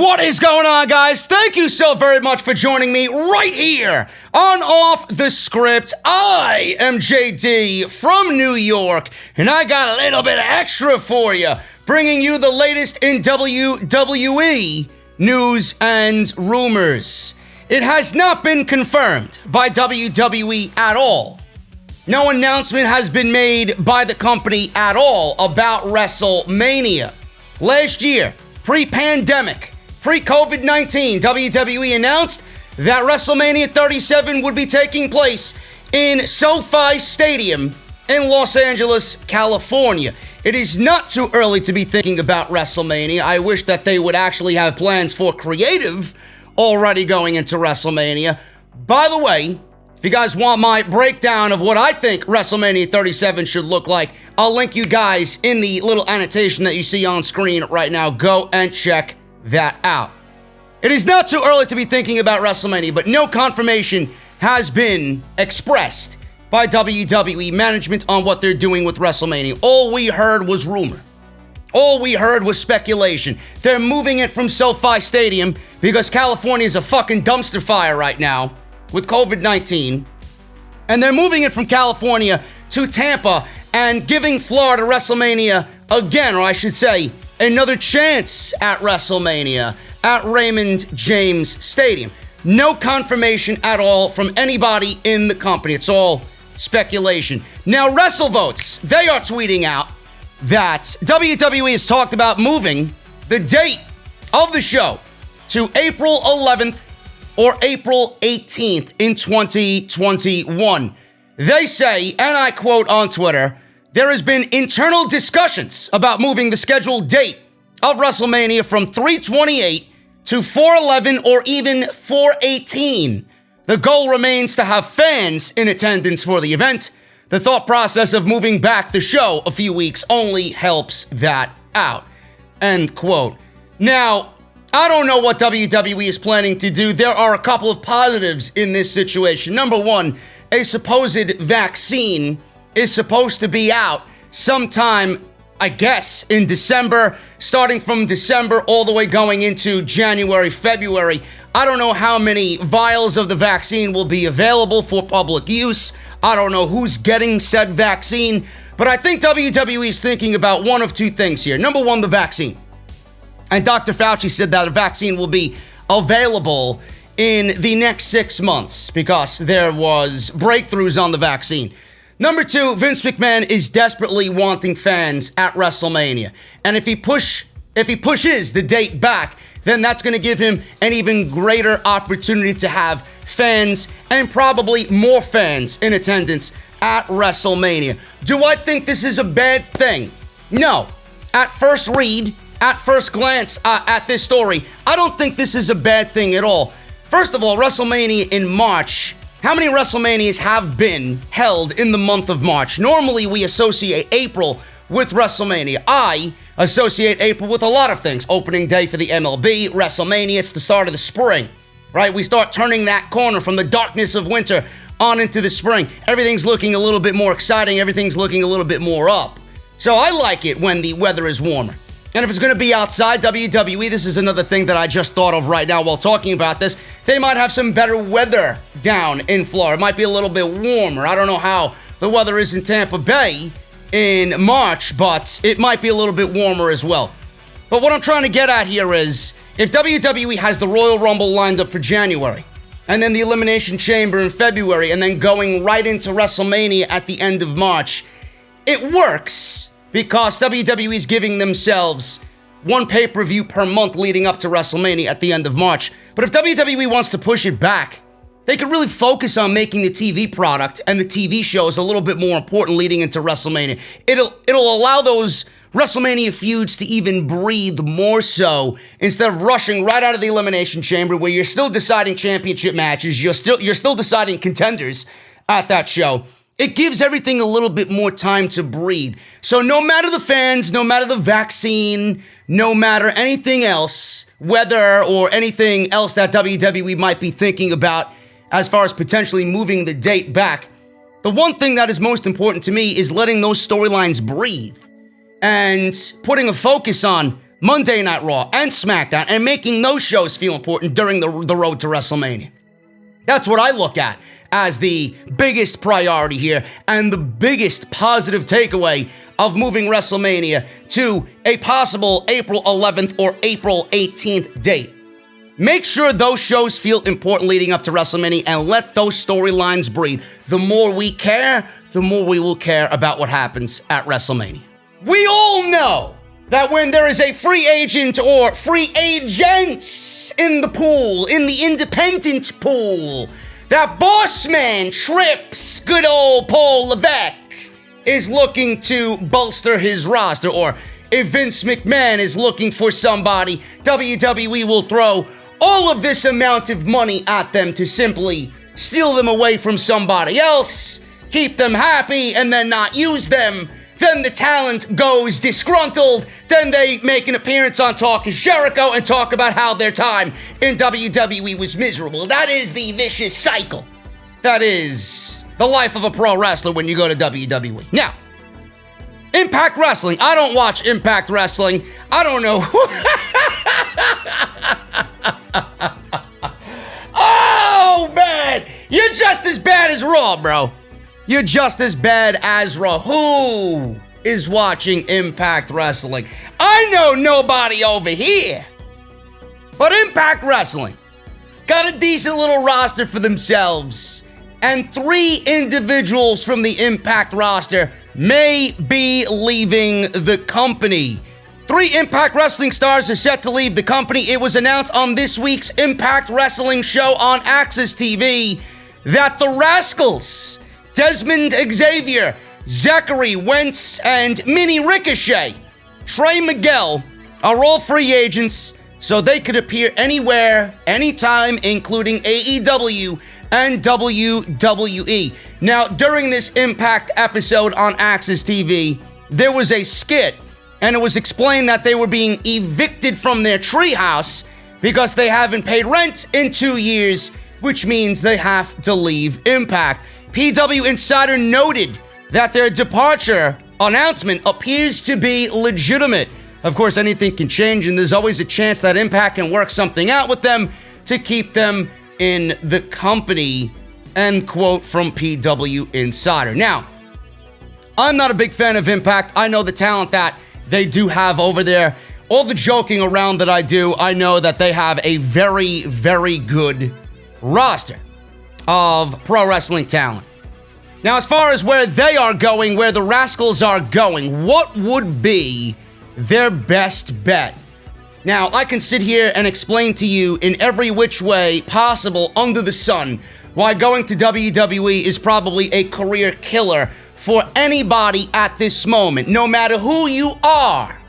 What is going on, guys? Thank you so very much for joining me right here on Off the Script. I am JD from New York, and I got a little bit extra for you, bringing you the latest in WWE news and rumors. It has not been confirmed by WWE at all. No announcement has been made by the company at all about Wrestlemania. Last year, pre-pandemic, pre-COVID-19, WWE announced that Wrestlemania 37 would be taking place in SoFi Stadium in Los Angeles, California. It is not too early to be thinking about WrestleMania. I wish that they would actually have plans for creative already going into WrestleMania. By the way, if you guys want my breakdown of what I think WrestleMania 37 should look like, I'll link you guys in the little annotation that you see on screen right now. Go and check that out. It is not too early to be thinking about WrestleMania, but no confirmation has been expressed by WWE management on what they're doing with WrestleMania. All we heard was rumor. All we heard was speculation. They're moving it from SoFi Stadium because California is a fucking dumpster fire right now with COVID-19. And they're moving it from California to Tampa and giving Florida WrestleMania again, or I should say, another chance at WrestleMania at Raymond James Stadium. No confirmation at all from anybody in the company. It's all speculation. Now, WrestleVotes, they are tweeting out that WWE has talked about moving the date of the show to April 11th or April 18th in 2021. They say, and I quote on Twitter, there has been internal discussions about moving the scheduled date of WrestleMania from 3/28 to 4/11 or even 4/18. The goal remains to have fans in attendance for the event. The thought process of moving back the show a few weeks only helps that out. End quote. Now, I don't know what WWE is planning to do. There are a couple of positives in this situation. Number one, a supposed vaccine is supposed to be out sometime, I guess, in December, starting from December all the way going into January, February. I don't know how many vials of the vaccine will be available for public use. I don't know who's getting said vaccine, but I think WWE is thinking about one of two things here. Number one, the vaccine. And Dr. Fauci said that a vaccine will be available in the next 6 months because there was breakthroughs on the vaccine. Number two, Vince McMahon is desperately wanting fans at WrestleMania. And if he pushes the date back, then that's going to give him an even greater opportunity to have fans and probably more fans in attendance at WrestleMania. Do I think this is a bad thing? No. At first read, at first glance at this story, I don't think this is a bad thing at all. First of all, WrestleMania in March. How many WrestleManias have been held in the month of March? Normally, we associate April with WrestleMania. I associate April with a lot of things. Opening day for the MLB, WrestleMania, it's the start of the spring, right? We start turning that corner from the darkness of winter on into the spring. Everything's looking a little bit more exciting. Everything's looking a little bit more up. So I like it when the weather is warmer. And if it's going to be outside, WWE, this is another thing that I just thought of right now while talking about this. They might have some better weather down in Florida. It might be a little bit warmer. I don't know how the weather is in Tampa Bay in March, but it might be a little bit warmer as well. But what I'm trying to get at here is, if WWE has the Royal Rumble lined up for January, and then the Elimination Chamber in February, and then going right into WrestleMania at the end of March, it works because WWE is giving themselves one pay-per-view per month leading up to WrestleMania at the end of March. But if WWE wants to push it back, they could really focus on making the TV product and the TV shows a little bit more important leading into WrestleMania. It'll allow those WrestleMania feuds to even breathe more so instead of rushing right out of the Elimination Chamber where you're still deciding championship matches, you're still deciding contenders at that show. It gives everything a little bit more time to breathe. So no matter the fans, no matter the vaccine, no matter anything else, weather or anything else that WWE might be thinking about as far as potentially moving the date back, the one thing that is most important to me is letting those storylines breathe and putting a focus on Monday Night Raw and SmackDown and making those shows feel important during the road to WrestleMania. That's what I look at as the biggest priority here and the biggest positive takeaway of moving WrestleMania to a possible April 11th or April 18th date. Make sure those shows feel important leading up to WrestleMania and let those storylines breathe. The more we care, the more we will care about what happens at WrestleMania. We all know that when there is a free agent or free agents in the pool, in the independent pool, that boss man Trips, good old Paul Levesque, is looking to bolster his roster, or if Vince McMahon is looking for somebody, WWE will throw all of this amount of money at them to simply steal them away from somebody else, keep them happy, and then not use them. Then the talent goes disgruntled. Then they make an appearance on Talk is Jericho and talk about how their time in WWE was miserable. That is the vicious cycle. That is the life of a pro wrestler when you go to WWE. Now, Impact Wrestling. I don't watch Impact Wrestling. I don't know. Oh, man. You're just as bad as Raw, bro. You're just as bad as Raw. Who is watching Impact Wrestling? I know nobody over here. But Impact Wrestling got a decent little roster for themselves. And 3 individuals from the Impact roster may be leaving the company. 3 Impact Wrestling stars are set to leave the company. It was announced on this week's Impact Wrestling show on Access TV that the Rascalz, Desmond Xavier, Zachary Wentz, and Mini Ricochet, Trey Miguel, are all free agents, so they could appear anywhere, anytime, including AEW and WWE. Now, during this Impact episode on Access TV, there was a skit, and it was explained that they were being evicted from their treehouse because they haven't paid rent in 2 years, which means they have to leave Impact. PW Insider noted that their departure announcement appears to be legitimate. Of course, anything can change, and there's always a chance that Impact can work something out with them to keep them in the company, end quote from PW Insider. Now, I'm not a big fan of Impact. I know the talent that they do have over there. All the joking around that I do, I know that they have a very, very good roster of pro wrestling talent. Now, as far as where they are going, where the Rascalz are going, what would be their best bet? Now, I can sit here and explain to you in every which way possible under the sun why going to WWE is probably a career killer for anybody at this moment, no matter who you are.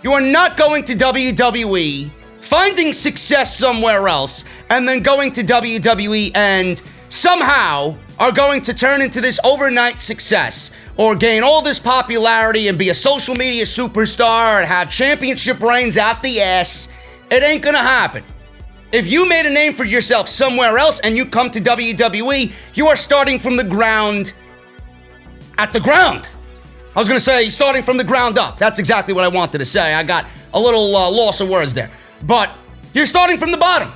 You are not going to WWE, finding success somewhere else, and then going to WWE and somehow are going to turn into this overnight success or gain all this popularity and be a social media superstar and have championship reigns out the ass. It ain't gonna happen. If you made a name for yourself somewhere else and you come to WWE, you are starting from the ground at the ground. I was gonna say starting from the ground up. That's exactly what I wanted to say. I got a little loss of words there. But you're starting from the bottom.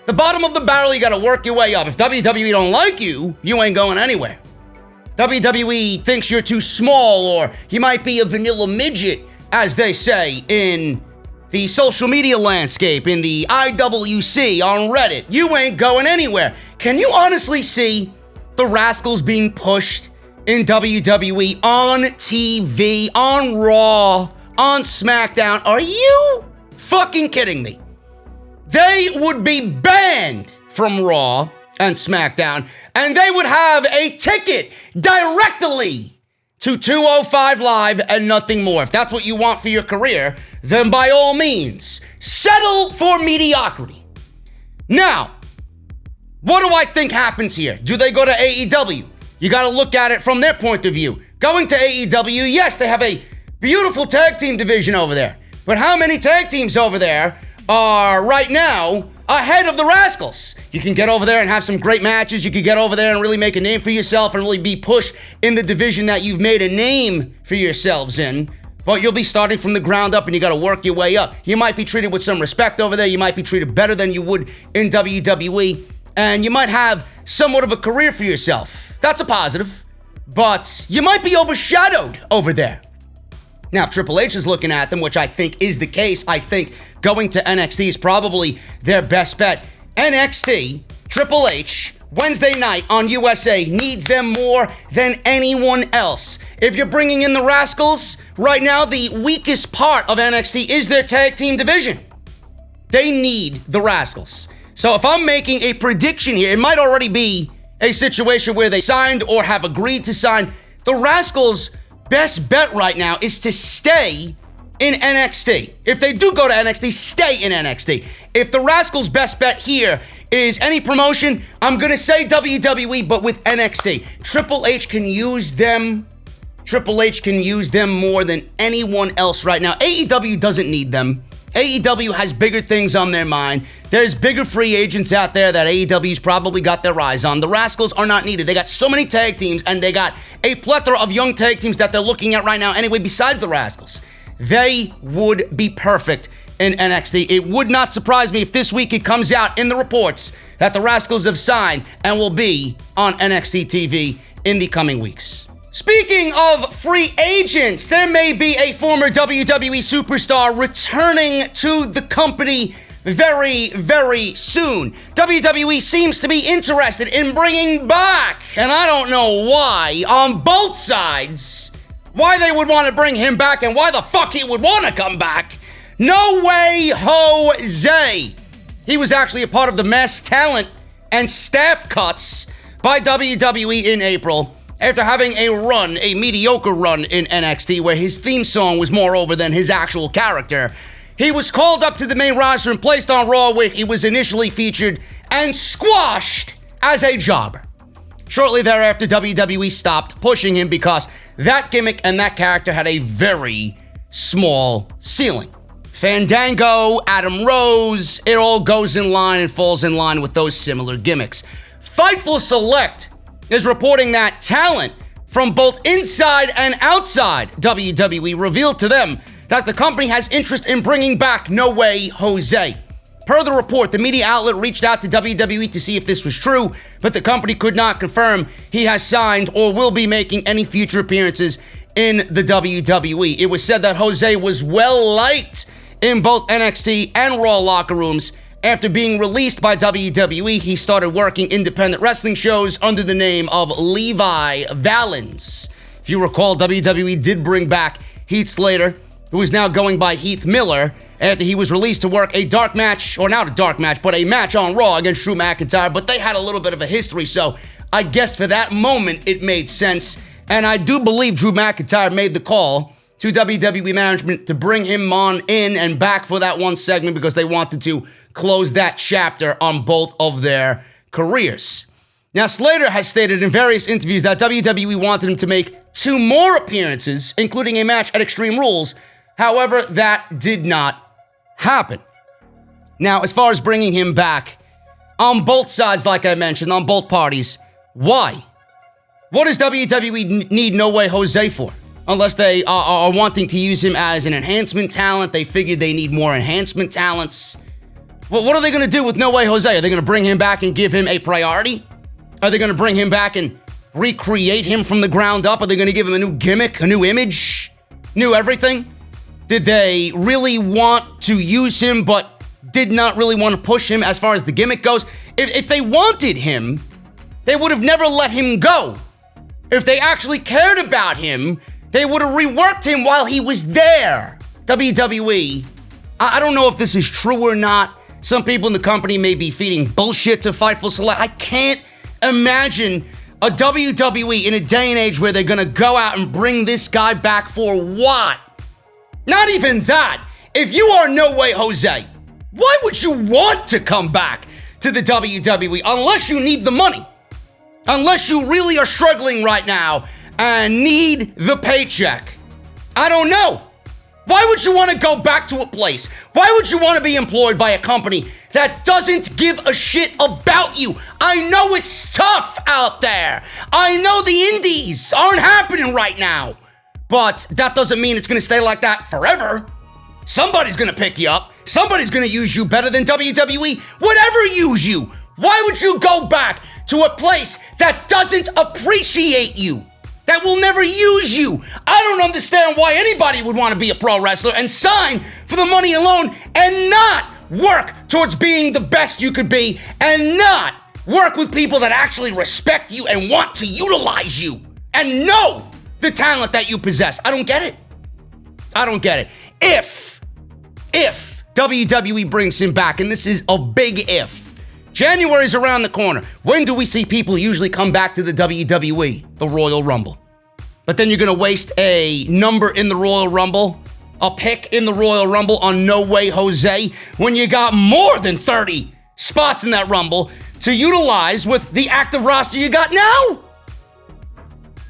The bottom of the barrel, you gotta work your way up. If WWE don't like you, you ain't going anywhere. WWE thinks you're too small, or you might be a vanilla midget, as they say in the social media landscape, in the IWC, on Reddit. You ain't going anywhere. Can you honestly see the Rascalz being pushed in WWE, on TV, on Raw, on SmackDown? Are you fucking kidding me? They would be banned from Raw and SmackDown, and they would have a ticket directly to 205 Live and nothing more. If that's what you want for your career, then by all means, settle for mediocrity. Now, what do I think happens here? Do they go to AEW? You got to look at it from their point of view. Going to AEW, yes, they have a beautiful tag team division over there. But how many tag teams over there are right now ahead of the Rascalz? You can get over there and have some great matches. You can get over there and really make a name for yourself and really be pushed in the division that you've made a name for yourselves in. but you'll be starting from the ground up and you got to work your way up. You might be treated with some respect over there. You might be treated better than you would in WWE, and you might have somewhat of a career for yourself. That's a positive, but you might be overshadowed over there. Now, if Triple H is looking at them, which I think is the case, I think going to NXT is probably their best bet. NXT, Triple H, Wednesday night on USA needs them more than anyone else. If you're bringing in the Rascalz, right now the weakest part of NXT is their tag team division. They need the Rascalz. So if I'm making a prediction here, it might already be a situation where they signed or have agreed to sign. The Rascalz' best bet right now is to stay in NXT. If they do go to NXT, stay in NXT. If the Rascalz' best bet here is any promotion, I'm going to say WWE, but with NXT. Triple H can use them. Triple H can use them more than anyone else right now. AEW doesn't need them. AEW has bigger things on their mind. There's bigger free agents out there that AEW's probably got their eyes on. The Rascalz are not needed. They got so many tag teams, and they got a plethora of young tag teams that they're looking at right now anyway, besides the Rascalz. They would be perfect in NXT. It would not surprise me if this week it comes out in the reports that the Rascalz have signed and will be on NXT TV in the coming weeks. Speaking of free agents, there may be a former WWE superstar returning to the company very, very soon. WWE seems to be interested in bringing back, and I don't know why, on both sides, why they would want to bring him back and why the fuck he would want to come back. No Way Jose. He was actually a part of the mass talent and staff cuts by WWE in April after having a mediocre run in NXT where his theme song was more over than his actual character. He was called up to the main roster and placed on Raw where he was initially featured and squashed as a jobber. Shortly thereafter, WWE stopped pushing him because that gimmick and that character had a very small ceiling. Fandango, Adam Rose, it all goes in line and falls in line with those similar gimmicks. Fightful Select is reporting that talent from both inside and outside WWE revealed to them that the company has interest in bringing back No Way Jose. Per the report, the media outlet reached out to WWE to see if this was true, but the company could not confirm he has signed or will be making any future appearances in the WWE. It was said that Jose was well liked in both NXT and Raw locker rooms. After being released by WWE, he started working independent wrestling shows under the name of Levi Valens. If you recall, WWE did bring back Heath Slater, who is now going by Heath Miller, after he was released to work a dark match, or not a dark match, but a match on Raw against Drew McIntyre, but they had a little bit of a history, so I guess for that moment it made sense, and I do believe Drew McIntyre made the call to WWE management to bring him on in and back for that one segment because they wanted to close that chapter on both of their careers. Now, Slater has stated in various interviews that WWE wanted him to make 2 more appearances, including a match at Extreme Rules. However, that did not happen. Now, as far as bringing him back, on both sides, like I mentioned, on both parties, why? What does WWE need No Way Jose for? Unless they are wanting to use him as an enhancement talent. They figured they need more enhancement talents. Well, what are they going to do with No Way Jose? Are they going to bring him back and give him a priority? Are they going to bring him back and recreate him from the ground up? Are they going to give him a new gimmick, a new image, new everything? Did they really want to use him but did not really want to push him as far as the gimmick goes? If they wanted him, they would have never let him go. If they actually cared about him, they would have reworked him while he was there. WWE, I don't know if this is true or not. Some people in the company may be feeding bullshit to Fightful Select. I can't imagine a WWE in a day and age where they're going to go out and bring this guy back for what? Not even that. If you are No Way Jose, why would you want to come back to the WWE unless you need the money? Unless you really are struggling right now and need the paycheck. I don't know. Why would you want to go back to a place? Why would you want to be employed by a company that doesn't give a shit about you? I know it's tough out there. I know the indies aren't happening right now. but that doesn't mean it's going to stay like that forever. Somebody's going to pick you up. Somebody's going to use you better than WWE would ever use you. Why would you go back to a place that doesn't appreciate you, that will never use you? I don't understand why anybody would want to be a pro wrestler and sign for the money alone and not work towards being the best you could be and not work with people that actually respect you and want to utilize you and know the talent that you possess. I don't get it. I don't get it. If WWE brings him back, and this is a big if, January's around the corner. When do we see people usually come back to the WWE? The Royal Rumble. But then you're going to waste a number in the Royal Rumble, a pick in the Royal Rumble on No Way Jose, when you got more than 30 spots in that Rumble to utilize with the active roster you got now?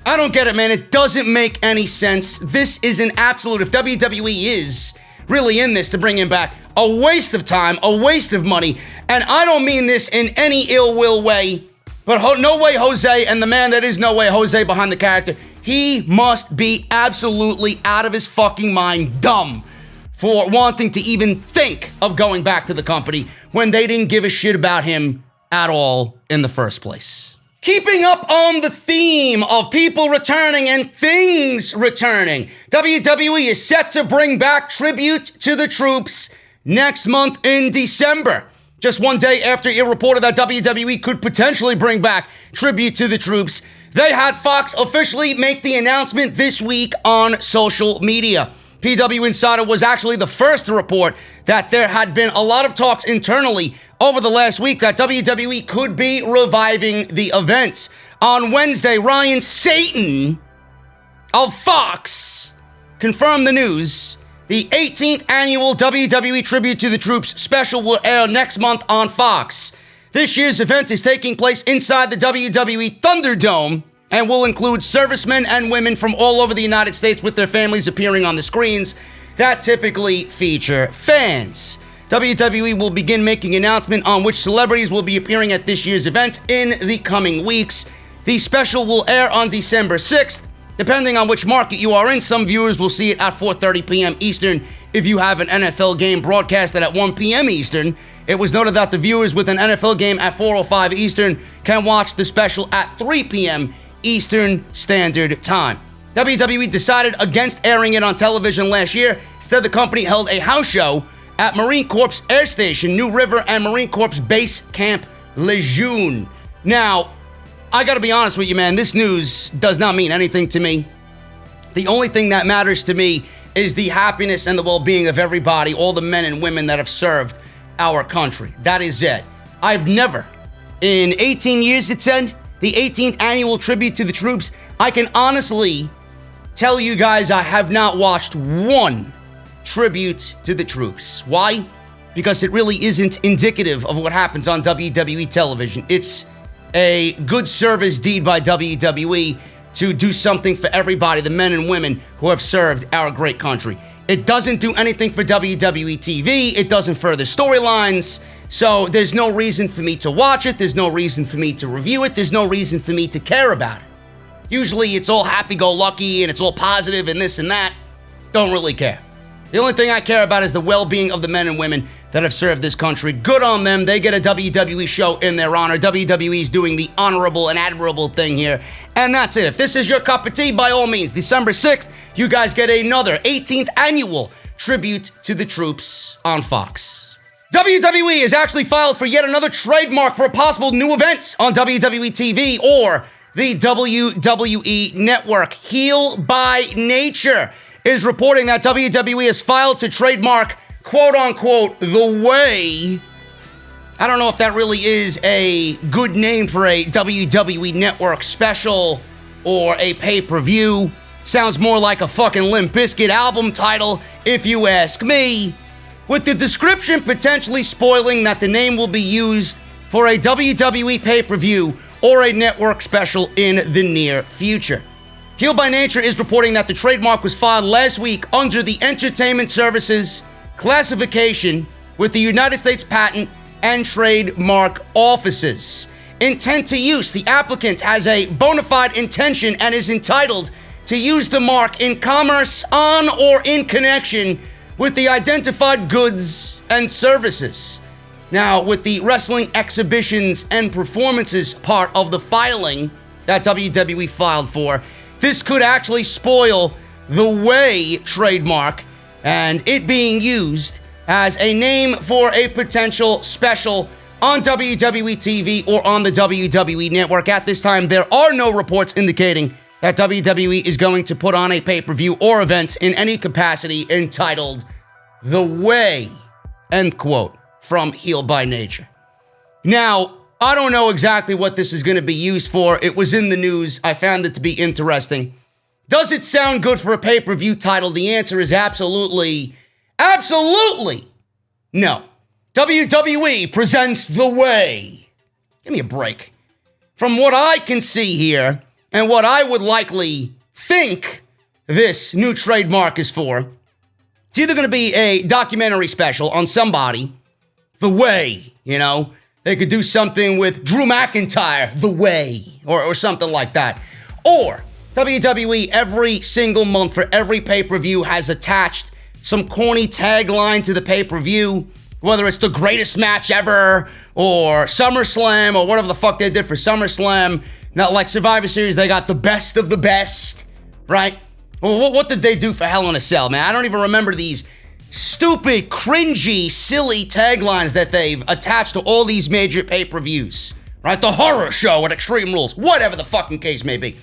I don't get it, man. It doesn't make any sense. This is an absolute, if WWE is really in this to bring him back, a waste of time, a waste of money. And I don't mean this in any ill will way, but No Way Jose and the man that is No Way Jose behind the character, he must be absolutely out of his fucking mind dumb for wanting to even think of going back to the company when they didn't give a shit about him at all in the first place. Keeping up on the theme of people returning and things returning, WWE is set to bring back Tribute to the Troops next month in December. Just one day after it reported that WWE could potentially bring back Tribute to the Troops, they had Fox officially make the announcement this week on social media. PW Insider was actually the first to report that there had been a lot of talks internally over the last week that WWE could be reviving the event. On Wednesday, Ryan Satin of Fox confirmed the news. The 18th annual WWE Tribute to the Troops special will air next month on Fox. This year's event is taking place inside the WWE Thunderdome and will include servicemen and women from all over the United States with their families appearing on the screens that typically feature fans. WWE will begin making an announcement on which celebrities will be appearing at this year's event in the coming weeks. The special will air on December 6th. Depending on which market you are in, some viewers will see it at 4:30 p.m. Eastern. If you have an NFL game broadcasted at 1 p.m. Eastern, it was noted that the viewers with an NFL game at 4:05 Eastern can watch the special at 3 p.m. Eastern Standard Time. WWE decided against airing it on television last year. Instead, the company held a house show at Marine Corps Air Station, New River, and Marine Corps Base Camp Lejeune. Now, I gotta be honest with you, man, this news does not mean anything to me. The only thing that matters to me is the happiness and the well-being of everybody, all the men and women that have served our country. That is it. I've never, in 18 years it said, the 18th annual tribute to the troops, I can honestly tell you guys I have not watched one tribute to the troops. Why? Because it really isn't indicative of what happens on WWE television. It's a good service deed by WWE to do something for everybody, the men and women who have served our great country. It doesn't do anything for WWE TV. It doesn't further storylines. So there's no reason for me to watch it. There's no reason for me to review it. There's no reason for me to care about it. Usually it's all happy-go-lucky and it's all positive and this and that. Don't really care. The only thing I care about is the well-being of the men and women that have served this country. Good on them. They get a WWE show in their honor. WWE is doing the honorable and admirable thing here. And that's it. If this is your cup of tea, by all means, December 6th, you guys get another 18th annual tribute to the troops on Fox. WWE has actually filed for yet another trademark for a possible new event on WWE TV or the WWE Network. Heel by Nature is reporting that WWE has filed to trademark, quote-unquote, The Way. I don't know if that really is a good name for a WWE Network special or a pay-per-view. Sounds more like a fucking Limp Bizkit album title, if you ask me. With the description potentially spoiling that the name will be used for a WWE pay-per-view or a network special in the near future. Heel by Nature is reporting that the trademark was filed last week under the Entertainment Services classification with the United States Patent and Trademark Offices. Intent to use: the applicant has a bona fide intention and is entitled to use the mark in commerce on or in connection with the identified goods and services. Now, with the wrestling exhibitions and performances part of the filing that WWE filed for, this could actually spoil the WAY trademark and it being used as a name for a potential special on WWE TV or on the WWE Network. At this time, there are no reports indicating that WWE is going to put on a pay-per-view or event in any capacity entitled The Way, end quote, from Heel by Nature. Now, I don't know exactly what this is going to be used for. It was in the news. I found it to be interesting. Does it sound good for a pay-per-view title? The answer is absolutely no. WWE presents The Way. Give me a break. From what I can see here, and what I would likely think this new trademark is for, it's either going to be a documentary special on somebody, The Way, you know. They could do something with Drew McIntyre, The Way, or something like that. Or WWE every single month for every pay-per-view has attached some corny tagline to the pay-per-view, whether it's the greatest match ever, or SummerSlam, or whatever the fuck they did for SummerSlam. Not like Survivor Series, they got the best of the best, right? Well, what did they do for Hell in a Cell, man? I don't even remember these stupid, cringy, silly taglines that they've attached to all these major pay-per-views, right? The horror show at Extreme Rules, whatever the fucking case may be.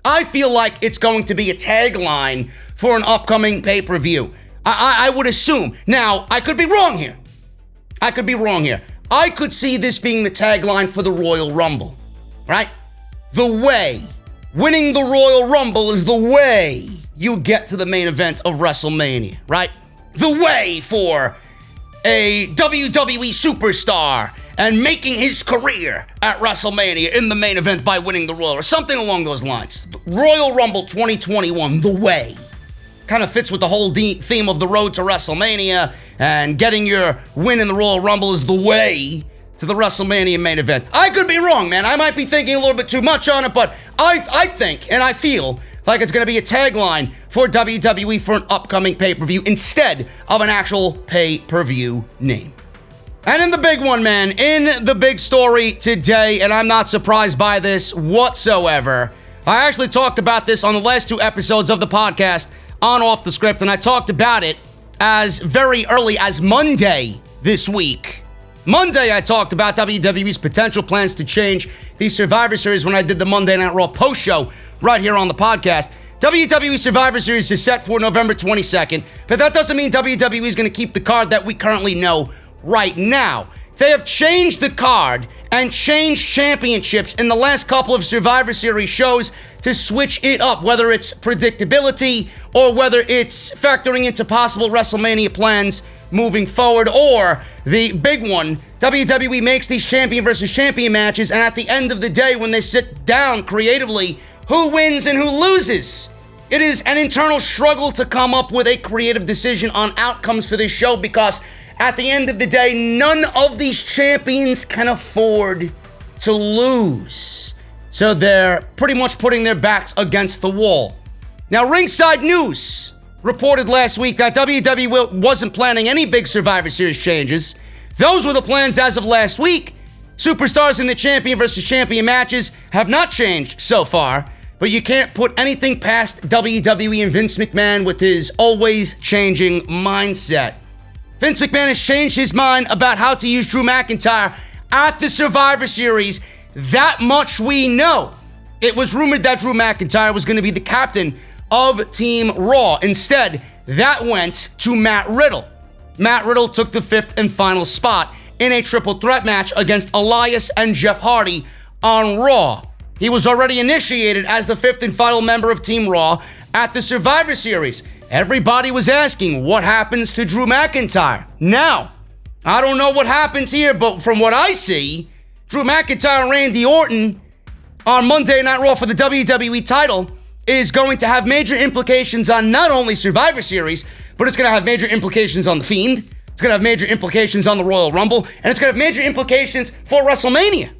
I feel like it's going to be a tagline for an upcoming pay-per-view. I would assume. Now, I could be wrong here. I could see this being the tagline for the Royal Rumble, right? The way. Winning the Royal Rumble is the way you get to the main event of WrestleMania, right? The way for a WWE superstar and making his career at WrestleMania in the main event by winning the Royal, or something along those lines. Royal Rumble 2021, the way. Kind of fits with the whole theme of the road to WrestleMania, and getting your win in the Royal Rumble is the way to the WrestleMania main event. I could be wrong, man. I might be thinking a little bit too much on it, but I think and I feel like it's going to be a tagline for WWE for an upcoming pay-per-view instead of an actual pay-per-view name. And in the big one, man, in the big story today, and I'm not surprised by this whatsoever, I actually talked about this on the last two episodes of the podcast on Off the Script, and I talked about it as very early as Monday this week. Monday, I talked about WWE's potential plans to change the Survivor Series when I did the Monday Night Raw post show right here on the podcast. WWE Survivor Series is set for November 22nd, but that doesn't mean WWE is going to keep the card that we currently know right now. They have changed the card and changed championships in the last couple of Survivor Series shows to switch it up, whether it's predictability or whether it's factoring into possible WrestleMania plans moving forward, or the big one, WWE makes these champion versus champion matches, and at the end of the day, when they sit down creatively, who wins and who loses? It is an internal struggle to come up with a creative decision on outcomes for this show, because at the end of the day, none of these champions can afford to lose. So they're pretty much putting their backs against the wall. Now, Ringside News reported last week that WWE wasn't planning any big Survivor Series changes. Those were the plans as of last week. Superstars in the champion versus champion matches have not changed so far, but you can't put anything past WWE and Vince McMahon with his always changing mindset. Vince McMahon has changed his mind about how to use Drew McIntyre at the Survivor Series. That much we know. It was rumored that Drew McIntyre was going to be the captain of Team Raw. Instead, that went to Matt Riddle. Matt Riddle took the fifth and final spot in a triple threat match against Elias and Jeff Hardy on Raw. He was already initiated as the fifth and final member of Team Raw at the Survivor Series. Everybody was asking, what happens to Drew McIntyre? Now, I don't know what happens here, but from what I see, Drew McIntyre and Randy Orton on Monday Night Raw for the WWE title is going to have major implications on not only Survivor Series, but it's going to have major implications on The Fiend, it's going to have major implications on the Royal Rumble, and it's going to have major implications for WrestleMania.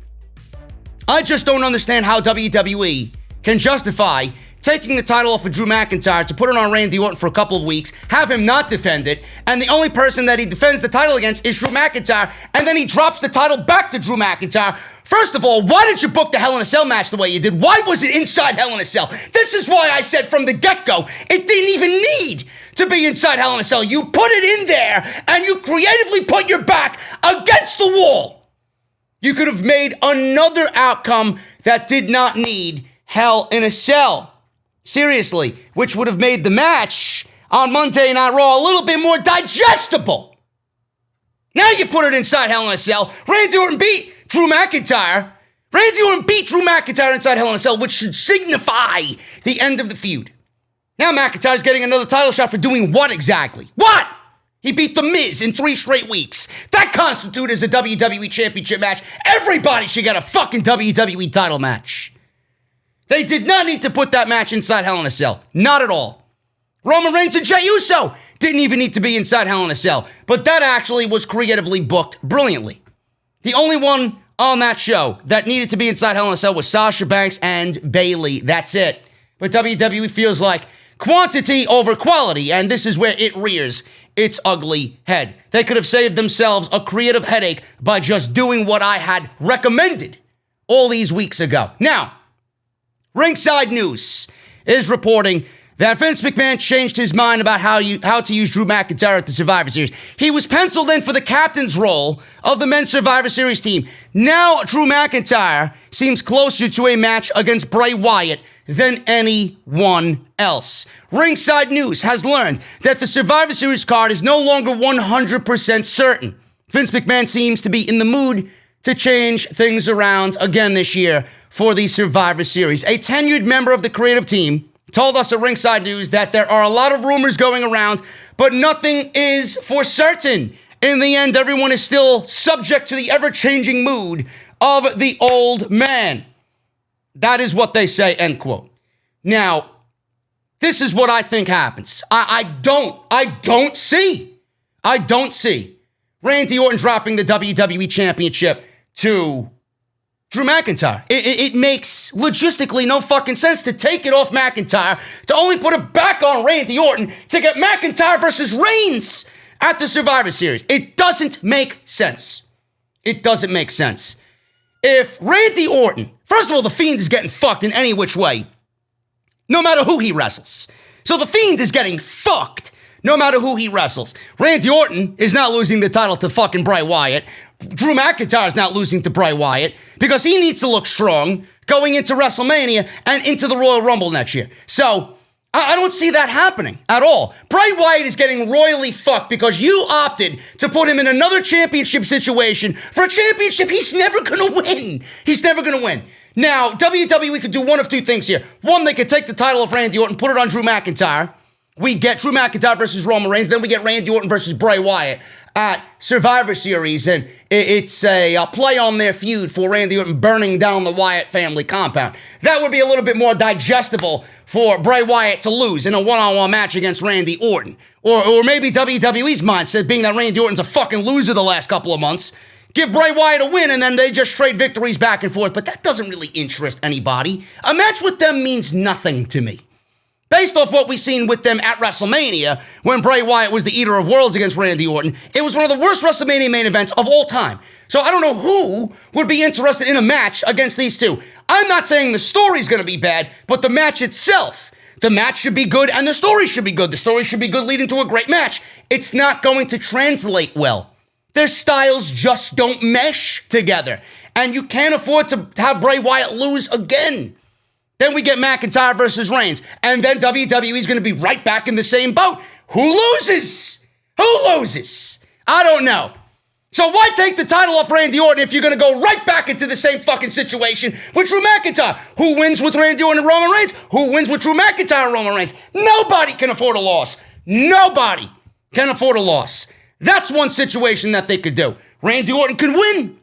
I just don't understand how WWE can justify taking the title off of Drew McIntyre to put it on Randy Orton for a couple of weeks, have him not defend it, and the only person that he defends the title against is Drew McIntyre, and then he drops the title back to Drew McIntyre. First of all, why did you book the Hell in a Cell match the way you did? Why was it inside Hell in a Cell? This is why I said from the get-go, it didn't even need to be inside Hell in a Cell. You put it in there, and you creatively put your back against the wall. You could have made another outcome that did not need Hell in a Cell. Seriously, which would have made the match on Monday Night Raw a little bit more digestible. Now you put it inside Hell in a Cell. Randy Orton beat Drew McIntyre. Randy Orton beat Drew McIntyre inside Hell in a Cell, which should signify the end of the feud. Now McIntyre's getting another title shot for doing what exactly? What? He beat The Miz in 3 straight weeks. That constituted as a WWE Championship match. Everybody should get a fucking WWE title match. They did not need to put that match inside Hell in a Cell. Not at all. Roman Reigns and Jey Uso didn't even need to be inside Hell in a Cell. But that actually was creatively booked brilliantly. The only one on that show that needed to be inside Hell in a Cell was Sasha Banks and Bayley. That's it. But WWE feels like quantity over quality, and this is where it rears its ugly head. They could have saved themselves a creative headache by just doing what I had recommended all these weeks ago. Now, Ringside News is reporting that Vince McMahon changed his mind about how to use Drew McIntyre at the Survivor Series. He was penciled in for the captain's role of the men's Survivor Series team. Now Drew McIntyre seems closer to a match against Bray Wyatt than anyone else. Ringside News has learned that the Survivor Series card is no longer 100% certain. Vince McMahon seems to be in the mood to change things around again this year for the Survivor Series. A tenured member of the creative team told us at Ringside News that there are a lot of rumors going around, but nothing is for certain. In the end, everyone is still subject to the ever-changing mood of the old man. That is what they say, end quote. Now, this is what I think happens. I don't see Randy Orton dropping the WWE Championship to Drew McIntyre. It makes logistically no fucking sense to take it off McIntyre, to only put it back on Randy Orton, to get McIntyre versus Reigns at the Survivor Series. It doesn't make sense. It doesn't make sense. If Randy Orton, first of all, The Fiend is getting fucked in any which way, no matter who he wrestles. So The Fiend is getting fucked no matter who he wrestles. Randy Orton is not losing the title to fucking Bray Wyatt. Drew McIntyre is not losing to Bray Wyatt because he needs to look strong going into WrestleMania and into the Royal Rumble next year. So I don't see that happening at all. Bray Wyatt is getting royally fucked because you opted to put him in another championship situation for a championship he's never going to win. He's never going to win. Now, WWE could do one of two things here. One, they could take the title of Randy Orton, put it on Drew McIntyre. We get Drew McIntyre versus Roman Reigns. Then we get Randy Orton versus Bray Wyatt at Survivor Series. And it's a play on their feud for Randy Orton burning down the Wyatt family compound. That would be a little bit more digestible for Bray Wyatt to lose in a one-on-one match against Randy Orton. Or maybe WWE's mindset, being that Randy Orton's a fucking loser the last couple of months, give Bray Wyatt a win and then they just trade victories back and forth. But that doesn't really interest anybody. A match with them means nothing to me. Based off what we've seen with them at WrestleMania, when Bray Wyatt was the eater of worlds against Randy Orton, it was one of the worst WrestleMania main events of all time. So I don't know who would be interested in a match against these two. I'm not saying the story's going to be bad, but the match itself, the match should be good and the story should be good. The story should be good leading to a great match. It's not going to translate well. Their styles just don't mesh together. And you can't afford to have Bray Wyatt lose again. Then we get McIntyre versus Reigns. And then WWE's going to be right back in the same boat. Who loses? Who loses? I don't know. So why take the title off Randy Orton if you're going to go right back into the same fucking situation with Drew McIntyre? Who wins with Randy Orton and Roman Reigns? Who wins with Drew McIntyre and Roman Reigns? Nobody can afford a loss. Nobody can afford a loss. That's one situation that they could do. Randy Orton can win.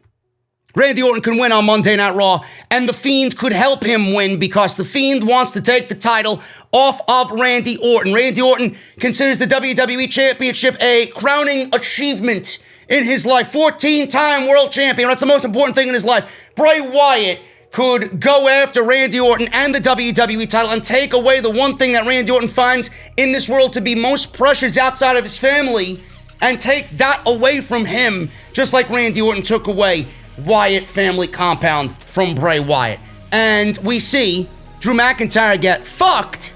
Randy Orton can win on Monday Night Raw, and The Fiend could help him win because The Fiend wants to take the title off of Randy Orton. Randy Orton considers the WWE Championship a crowning achievement in his life. 14-time world champion. That's the most important thing in his life. Bray Wyatt could go after Randy Orton and the WWE title and take away the one thing that Randy Orton finds in this world to be most precious outside of his family and take that away from him, just like Randy Orton took away Wyatt family compound from Bray Wyatt. And we see Drew McIntyre get fucked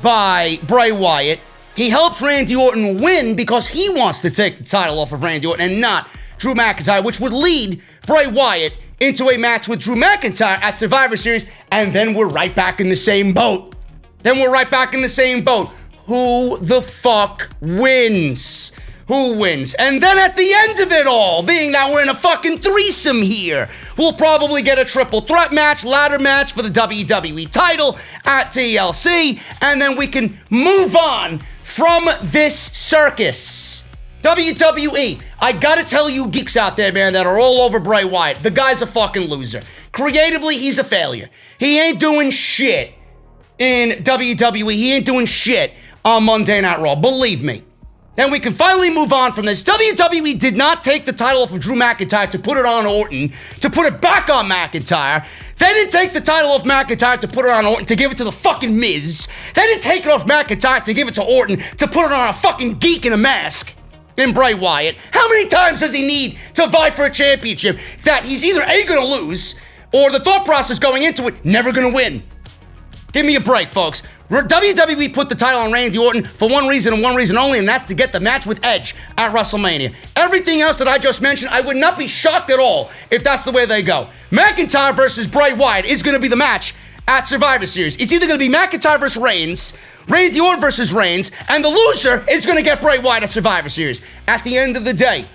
by Bray Wyatt. He helps Randy Orton win because he wants to take the title off of Randy Orton and not Drew McIntyre, which would lead Bray Wyatt into a match with Drew McIntyre at Survivor Series, and then we're right back in the same boat. Who the fuck wins? Who wins? And then at the end of it all, being that we're in a fucking threesome here, we'll probably get a triple threat match, ladder match for the WWE title at TLC, and then we can move on from this circus. WWE, I gotta tell you geeks out there, man, that are all over Bray Wyatt, the guy's a fucking loser. Creatively, he's a failure. He ain't doing shit in WWE. He ain't doing shit on Monday Night Raw, believe me. Then we can finally move on from this. WWE did not take the title off of Drew McIntyre to put it on Orton, to put it back on McIntyre. They didn't take the title off McIntyre to put it on Orton, to give it to the fucking Miz. They didn't take it off McIntyre to give it to Orton, to put it on a fucking geek in a mask in Bray Wyatt. How many times does he need to vie for a championship that he's either A, gonna lose, or the thought process going into it, never gonna win? Give me a break, folks. WWE put the title on Randy Orton for one reason and one reason only, and that's to get the match with Edge at WrestleMania. Everything else that I just mentioned, I would not be shocked at all if that's the way they go. McIntyre versus Bray Wyatt is going to be the match at Survivor Series. It's either going to be McIntyre versus Reigns, Randy Orton versus Reigns, and the loser is going to get Bray Wyatt at Survivor Series. At the end of the day,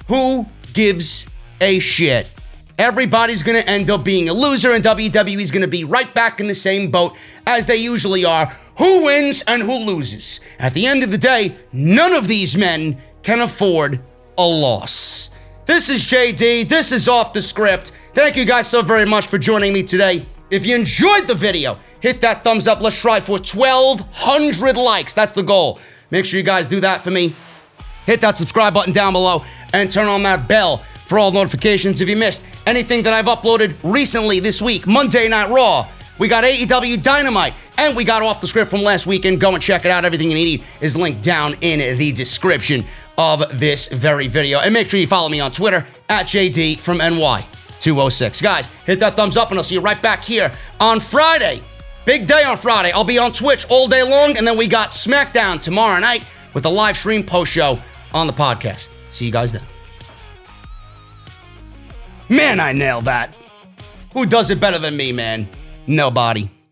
who gives a shit? Everybody's going to end up being a loser, and WWE's going to be right back in the same boat as they usually are. Who wins and who loses? At the end of the day, none of these men can afford a loss. This is JD. This is Off the Script. Thank you guys so very much for joining me today. If you enjoyed the video, hit that thumbs up. Let's try for 1,200 likes. That's the goal. Make sure you guys do that for me. Hit that subscribe button down below and turn on that bell for all notifications if you missed anything that I've uploaded recently this week. Monday Night Raw, we got AEW Dynamite, and we got Off the Script from last weekend. Go and check it out. Everything you need is linked down in the description of this very video. And make sure you follow me on Twitter at JD from NY206. Guys, hit that thumbs up, and I'll see you right back here on Friday. Big day on Friday. I'll be on Twitch all day long, and then we got SmackDown tomorrow night with a live stream post-show on the podcast. See you guys then. Man, I nailed that. Who does it better than me, man? Nobody.